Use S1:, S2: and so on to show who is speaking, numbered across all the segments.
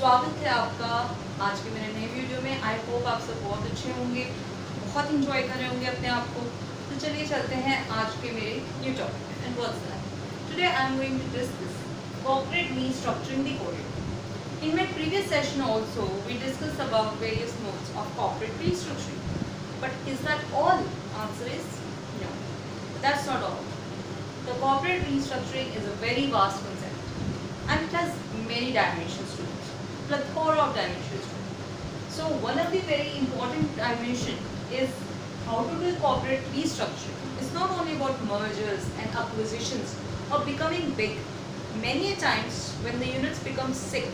S1: स्वागत है आपका आज के मेरे नए वीडियो में। आई होप आप सब बहुत अच्छे होंगे, बहुत इंजॉय कर रहे होंगे अपने आप को। तो चलिए चलते हैं आज के मेरे new topic and what's that. Today I am going to discuss corporate restructuring the code. In my previous session also we discussed about various modes of corporate restructuring. But is that all? Answer is no. That's not all. The corporate restructuring is a very vast concept and it has many dimensions to it, plethora of dimensions to it. So one of the very important dimension is how to do corporate restructuring. It's not only about mergers and acquisitions or becoming big. Many a times when the units become sick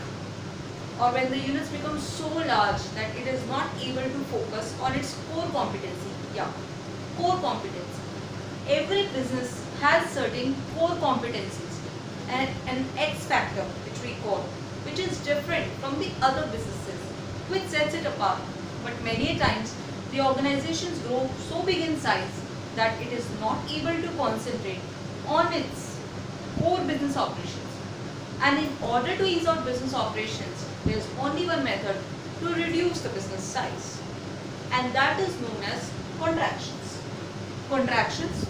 S1: or when the units become so large that it is not able to focus on its core competency. Core competency. Every business has certain core competencies and an X factor which we call, which is different from the other businesses, which sets it apart. But many a times the organizations grow so big in size that it is not able to concentrate on its core business operations. And in order to ease out business operations, there is only one method to reduce the business size, and that is known as contractions. Contractions,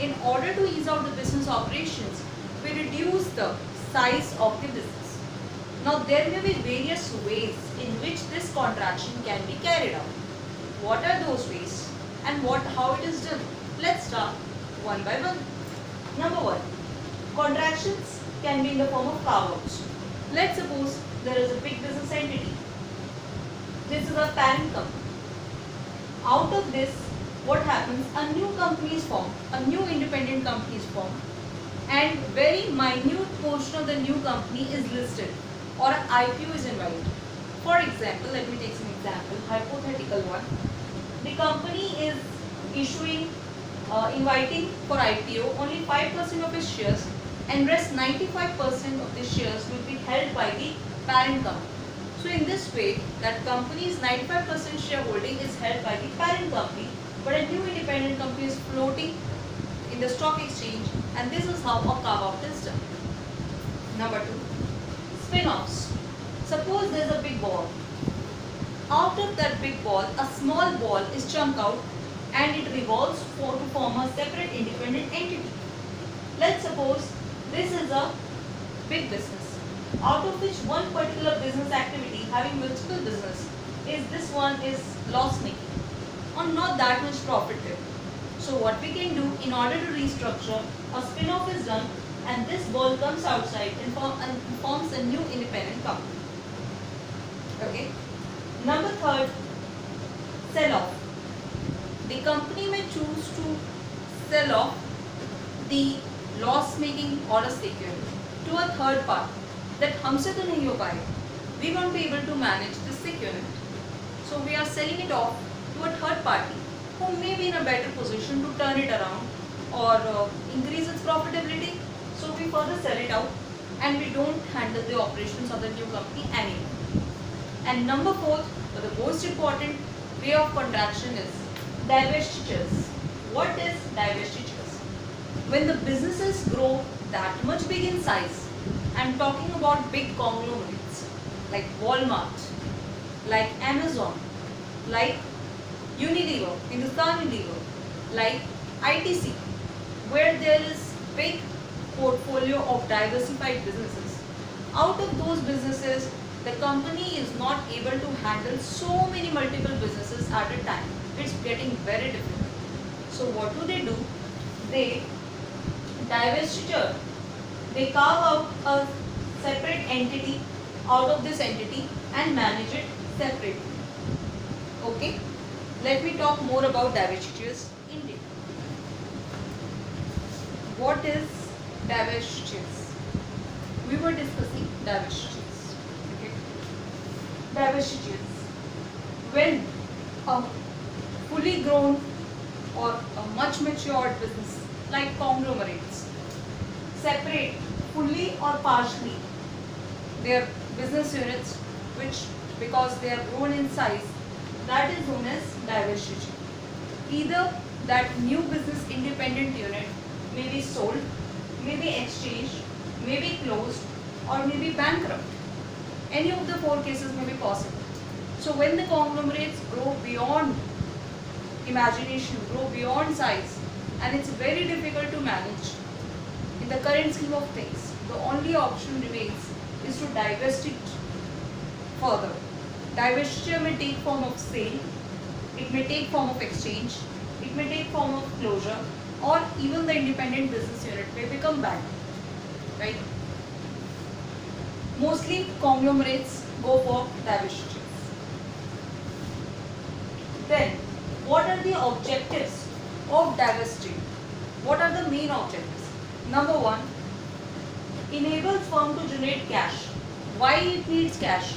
S1: in order to ease out the business operations, we reduce the size of the business. Now there may be various ways in which this contraction can be carried out. What are those ways and how it is done? Let's start one by one. Number one, contractions can be in the form of carve-outs. Let's suppose there is a big business entity. This is a parent company. Out of this, what happens? A new company is formed, a new independent company is formed, and very minute portion of the new company is listed or an IPO is invited. For example, let me take some example, hypothetical one. The company is inviting for IPO only 5% of its shares, and rest 95% of the shares will be held by the parent company. So in this way, that company's 95% shareholding is held by the parent company, but a new independent company is floating in the stock exchange, and this is how a carve-out is done. Number two, spin-offs. Suppose there is a big ball. Out of that big ball, a small ball is chunked out and it revolves to form a separate independent entity. Let's suppose this is a big business, out of which one particular business activity having multiple business this one is loss making or not that much profitable. So what we can do in order to restructure, a spin-off is done and this ball comes outside and forms a new independent company. Okay. Number third, sell off. The company may choose to sell off the loss making or a security to a third party that हमसे तो नहीं हो पाएगा. We won't be able to manage this security. So we are selling it off to a third party who may be in a better position to turn it around or increase its profitability. So we further sell it out and we don't handle the operations of the new company anymore. And number fourth, the most important way of contraction is divestitures. What is divestitures? When the businesses grow that much big in size, I'm talking about big conglomerates like Walmart, like Amazon, like Unilever, Hindustan Unilever, like ITC, where there is big portfolio of diversified businesses. Out of those businesses, the company is not able to handle so many multiple businesses at a time. It's getting very difficult. So what do? They divestiture. They carve out a separate entity out of this entity and manage it separately. Okay. Let me talk more about divestitures in detail. What is divestitures? We were discussing divestitures. Okay. Divestitures. When a fully grown or a much matured business like conglomerates separate fully or partially their business units, which because they are grown in size, that is known as divestiture. Either that new business independent unit may be sold, may be exchanged, may be closed, or may be bankrupt. Any of the four cases may be possible. So when the conglomerates grow beyond imagination, grow beyond size, and it's very difficult to manage in the current scheme of things, the only option remains is to divest it further. Divestiture may take form of sale, it may take form of exchange, it may take form of closure, or even the independent business unit may become banned, right? Mostly conglomerates go for divestitures. Then, what are the objectives of divesting? What are the main objectives? Number one, enables firm to generate cash. Why it needs cash?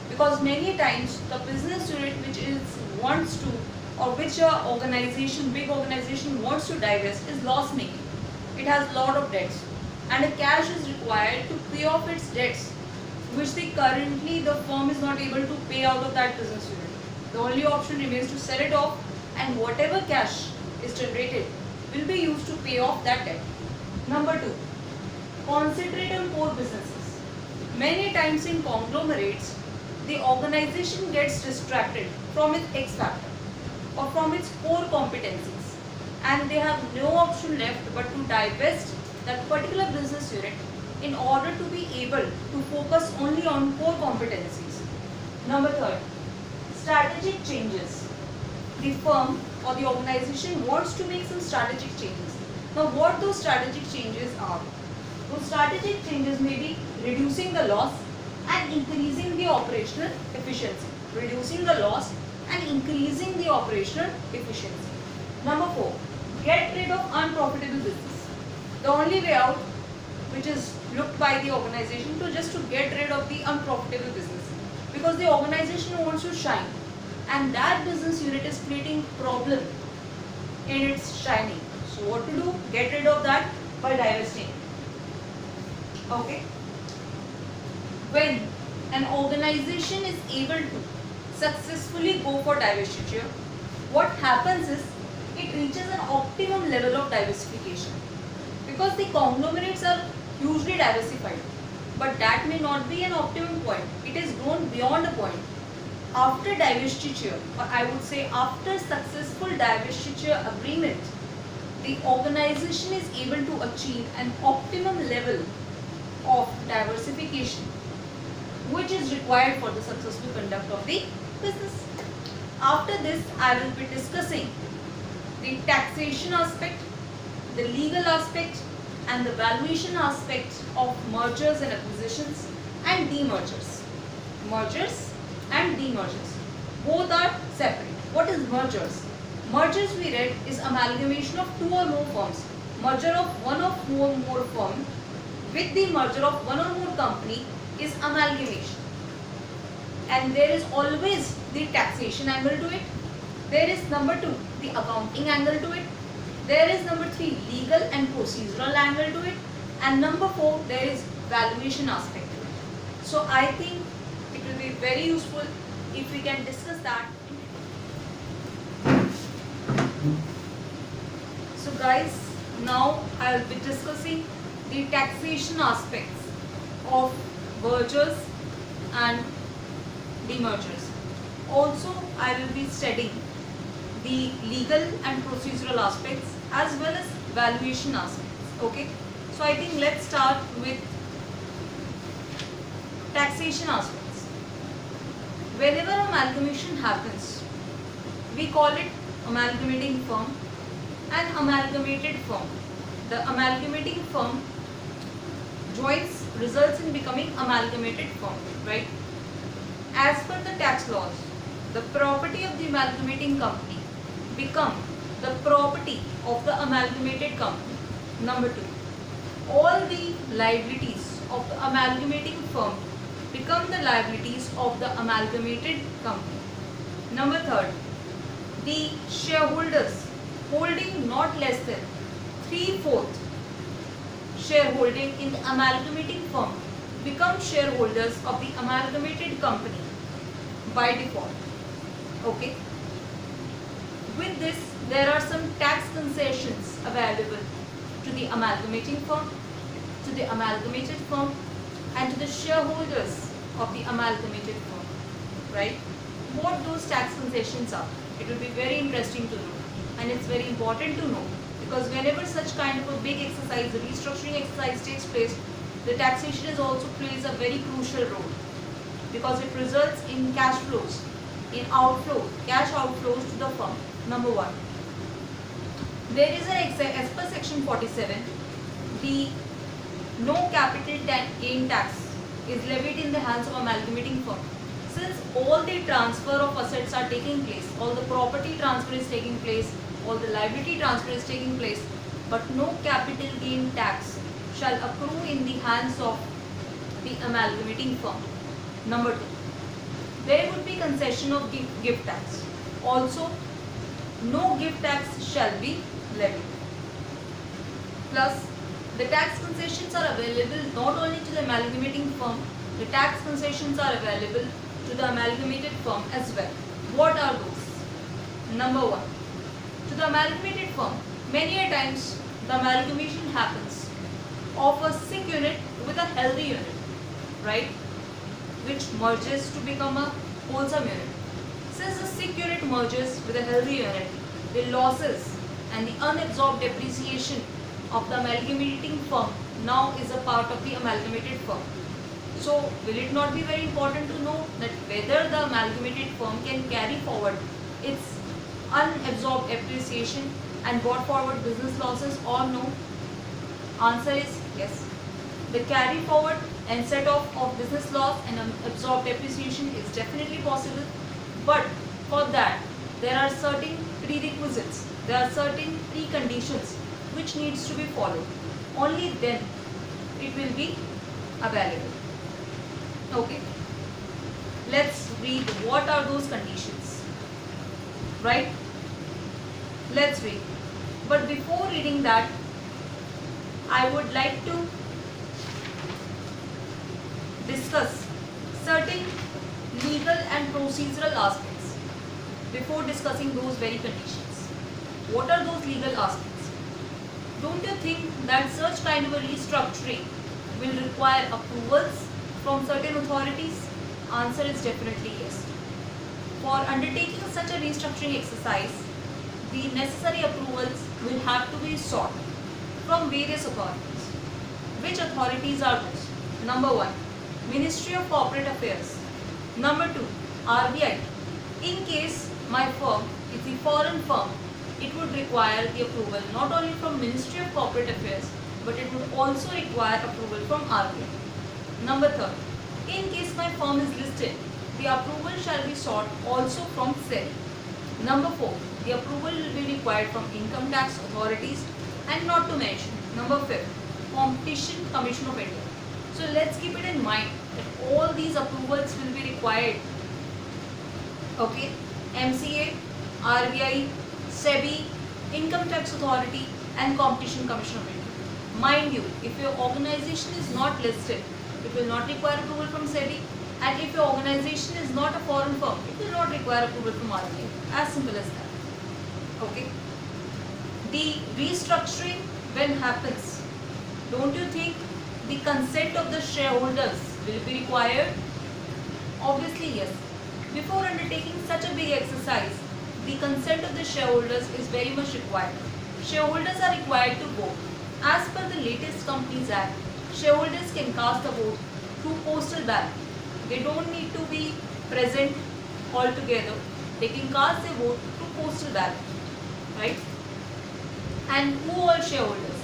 S1: Because many times the business unit which wants to, or which organization, big organization wants to divest is loss making. It has lot of debts, and a cash is required to pay off its debts, which currently the firm is not able to pay out of that business unit. The only option remains to sell it off, and whatever cash is generated will be used to pay off that debt. Number two, concentrate on core businesses. Many times in conglomerates, the organization gets distracted from its X factor or from its core competencies, and they have no option left but to divest that particular business unit in order to be able to focus only on core competencies. Number third, strategic changes. The firm or the organization wants to make some strategic changes. Now, what those strategic changes are? Those strategic changes may be reducing the loss and increasing the operational efficiency. Reducing the loss and increasing the operational efficiency. Number four, get rid of unprofitable business. The only way out, which is looked by the organization, to get rid of the unprofitable business, because the organization wants to shine, and that business unit is creating problem in its shining. So what to do? Get rid of that by divesting. Okay. When an organization is able to successfully go for divestiture, what happens is it reaches an optimum level of diversification, because the conglomerates are hugely diversified, but that may not be an optimum point. It is grown beyond a point. After divestiture, or I would say after successful divestiture agreement, the organization is able to achieve an optimum level of diversification, which is required for the successful conduct of the business. After this, I will be discussing the taxation aspect, the legal aspect, and the valuation aspect of mergers and acquisitions and demergers. Mergers and demergers, both are separate. What is mergers? Mergers, we read, is amalgamation of two or more firms. Merger of one or more firm with the merger of one or more company is amalgamation. And there is always the taxation angle to it. There is number two, the accounting angle to it. There is number three, legal and procedural angle to it. And number four, there is valuation aspect to it. So I think it will be very useful if we can discuss that. So guys, now I will be discussing the taxation aspects of mergers and demergers. Also, I will be studying the legal and procedural aspects as well as valuation aspects. Okay, so I think let's start with taxation aspects. Whenever amalgamation happens, we call it amalgamating firm and amalgamated firm. The amalgamating firm joins results in becoming amalgamated firm, right? As per the tax laws, the property of the amalgamating company become the property of the amalgamated company. Number two, all the liabilities of the amalgamating firm become the liabilities of the amalgamated company. Number third, the shareholders holding not less than 3/4 shareholding in the amalgamating firm become shareholders of the amalgamated company by default. Okay. With this, there are some tax concessions available to the amalgamating firm, to the amalgamated firm, and to the shareholders of the amalgamated firm, right? What those tax concessions are, it will be very interesting to know, and it's very important to know, because whenever such kind of a big exercise, a restructuring exercise takes place, the taxation is also plays a very crucial role, because it results in cash flows, in cash outflows to the firm. Number one, there is as per section 47, the no capital gain tax is levied in the hands of amalgamating firm. Since all the transfer of assets are taking place, all the property transfer is taking place, all the liability transfer is taking place, but no capital gain tax shall accrue in the hands of the amalgamating firm. Number two, there would be concession of gift tax. Also, no gift tax shall be levied. Plus, the tax concessions are available not only to the amalgamating firm, the tax concessions are available to the amalgamated firm as well. What are those? Number one, to the amalgamated firm, many a times the amalgamation happens of a sick unit with a healthy unit, right? Which merges to become a wholesome unit. Since the sick unit merges with a healthy unit, the losses and the unabsorbed depreciation of the amalgamating firm now is a part of the amalgamated firm. So, will it not be very important to know that whether the amalgamated firm can carry forward its unabsorbed depreciation and brought forward business losses or no? Answer is yes. The carry forward and set off of business loss and absorbed depreciation is definitely possible, but for that there are certain prerequisites, there are certain preconditions which needs to be followed. Only then it will be available. Okay, let's read what are those conditions, right? Let's read. But before reading that, I would like to discuss certain legal and procedural aspects before discussing those very conditions. What are those legal aspects? Don't you think that such kind of a restructuring will require approvals from certain authorities? Answer is definitely yes. For undertaking such a restructuring exercise, the necessary approvals will have to be sought from various authorities. Which authorities are those? Number one, Ministry of Corporate Affairs. Number two, RBI. In case my firm is a foreign firm, it would require the approval not only from Ministry of Corporate Affairs, but it would also require approval from RBI. Number third, in case my firm is listed, the approval shall be sought also from SEBI. Number four, the approval will be required from income tax authorities, and not to mention, number fifth, Competition Commission of India. So let's keep it in mind that all these approvals will be required. Okay, MCA, RBI, SEBI, Income Tax Authority and Competition Commission of India. Mind you, if your organization is not listed, it will not require approval from SEBI, and if your organization is not a foreign firm, it will not require approval from RBI. As simple as that. Okay. The restructuring when happens, don't you think the consent of the shareholders will be required? Obviously yes. Before undertaking such a big exercise, the consent of the shareholders is very much required. Shareholders are required to vote. As per the latest Companies Act, shareholders can cast a vote through postal ballot. They don't need to be present altogether. They can cast their vote through postal ballot, right? And who all shareholders?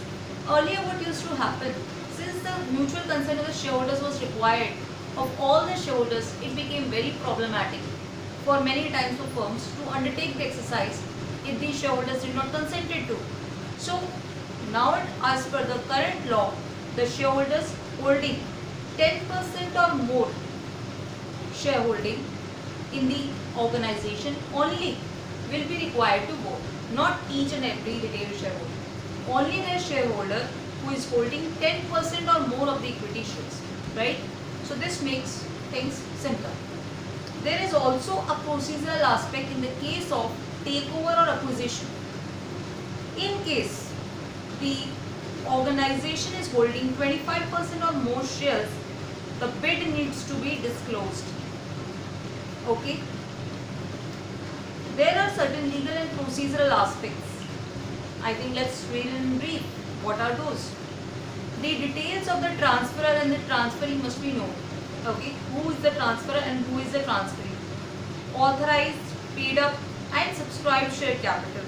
S1: Earlier what used to happen, since the mutual consent of the shareholders was required of all the shareholders, it became very problematic for many times for firms to undertake the exercise if the shareholders did not consent to. So now as per the current law, the shareholders holding 10% or more shareholding in the organization only will be required to vote, not each and every retail shareholder. Only the shareholder who is holding 10% or more of the equity shares, right? So this makes things simpler. There is also a procedural aspect in the case of takeover or acquisition. In case the organization is holding 25% or more shares, the bid needs to be disclosed. Okay. There are certain legal and procedural aspects. I think let's read in brief. What are those? The details of the transferor and the transferee must be known. Okay, who is the transferor and who is the transferee? Authorized, paid up, and subscribed share capital.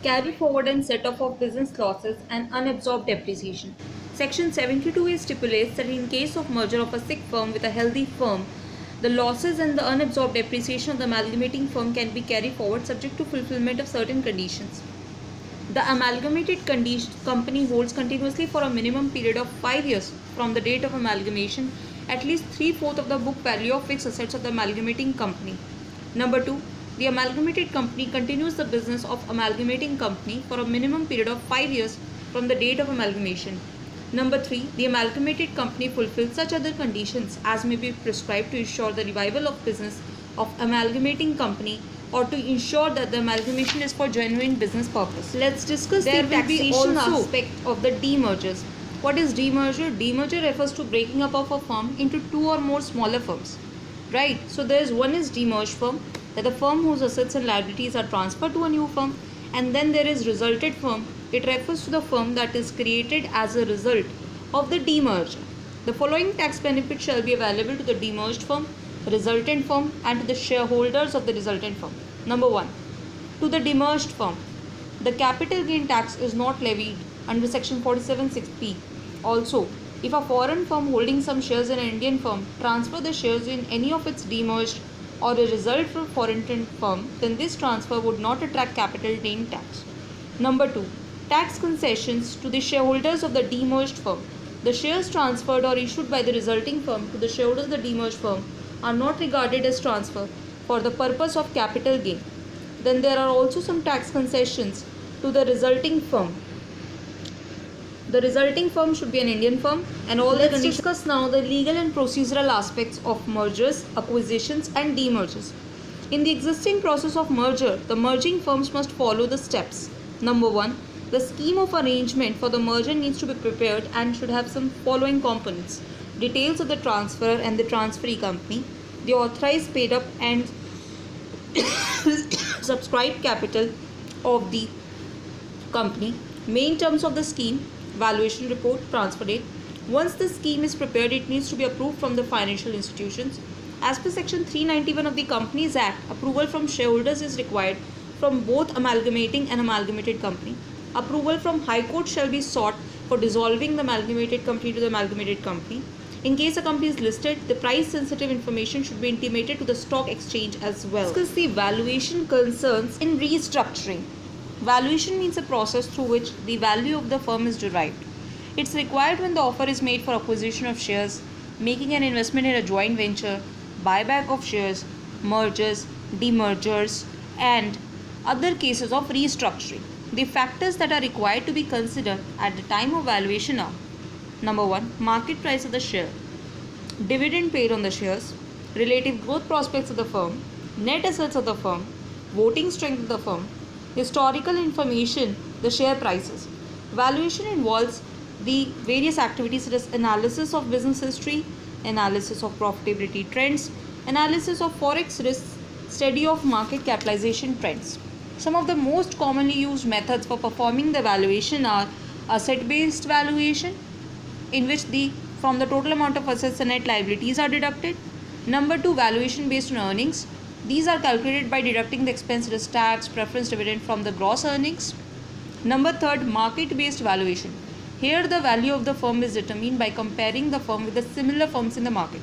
S1: Carry forward and set off of business losses and unabsorbed depreciation. Section 72A stipulates that in case of merger of a sick firm with a healthy firm, the losses and the unabsorbed depreciation of the amalgamating firm can be carried forward subject to fulfillment of certain conditions. The amalgamated company holds continuously for a minimum period of 5 years from the date of amalgamation at least 3/4 of the book value of fixed assets of the amalgamating company. Number 2. The amalgamated company continues the business of amalgamating company for a minimum period of 5 years from the date of amalgamation. Number 3. The amalgamated company fulfills such other conditions as may be prescribed to ensure the revival of business of amalgamating company or to ensure that the amalgamation is for genuine business purpose. Let's discuss the taxation aspect of the demergers. What is demerger? Demerger refers to breaking up of a firm into 2 or more smaller firms. Right? So there is one is demerged firm, that the firm whose assets and liabilities are transferred to a new firm, and then there is resulted firm. It refers to the firm that is created as a result of the demerger. The following tax benefits shall be available to the demerged firm, resultant firm, and to the shareholders of the resultant firm. Number 1. To the demerged firm, the capital gain tax is not levied under section 47(6)(b). Also, if a foreign firm holding some shares in an Indian firm transfer the shares in any of its demerged or a result from foreign firm, then this transfer would not attract capital gain tax. Number 2. Tax concessions to the shareholders of the demerged firm. The shares transferred or issued by the resulting firm to the shareholders of the demerged firm are not regarded as transfer for the purpose of capital gain. Then there are also some tax concessions to the resulting firm. The resulting firm should be an Indian firm, and all the conditions. Discuss now the legal and procedural aspects of mergers, acquisitions, and demergers. In the existing process of merger, the merging firms must follow the steps. Number 1. The scheme of arrangement for the merger needs to be prepared and should have some following components: details of the transferor and the transferee company, the authorized, paid up, and subscribed capital of the company, main terms of the scheme, valuation report, transfer date. Once the scheme is prepared, it needs to be approved from the financial institutions. As per section 391 of the Companies Act, approval from shareholders is required from both amalgamating and amalgamated company. Approval from High Court shall be sought for dissolving the amalgamated company to the amalgamated company. In case a company is listed, the price sensitive information should be intimated to the stock exchange as well. Discuss the valuation concerns in restructuring. Valuation means a process through which the value of the firm is derived. It's required when the offer is made for acquisition of shares, making an investment in a joint venture, buyback of shares, mergers, demergers, and other cases of restructuring. The factors that are required to be considered at the time of valuation are: Number 1. Market price of the share, dividend paid on the shares, relative growth prospects of the firm, net assets of the firm, voting strength of the firm, historical information, the share prices. Valuation involves the various activities such as analysis of business history, analysis of profitability trends, analysis of forex risks, study of market capitalization trends. Some of the most commonly used methods for performing the valuation are asset-based valuation, in which from the total amount of assets the net liabilities are deducted. Number 2, valuation based on earnings. These are calculated by deducting the expense such as tax, preference dividend from the gross earnings. Number 3, market-based valuation. Here the value of the firm is determined by comparing the firm with the similar firms in the market.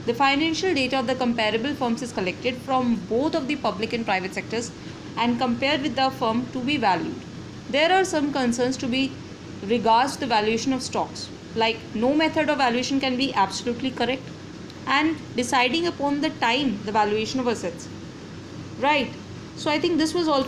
S1: The financial data of the comparable firms is collected from both of the public and private sectors and compared with the firm to be valued. There are some concerns to be regards to the valuation of stocks, like no method of valuation can be absolutely correct, and deciding upon the time the valuation of assets. Right. So I think this was all.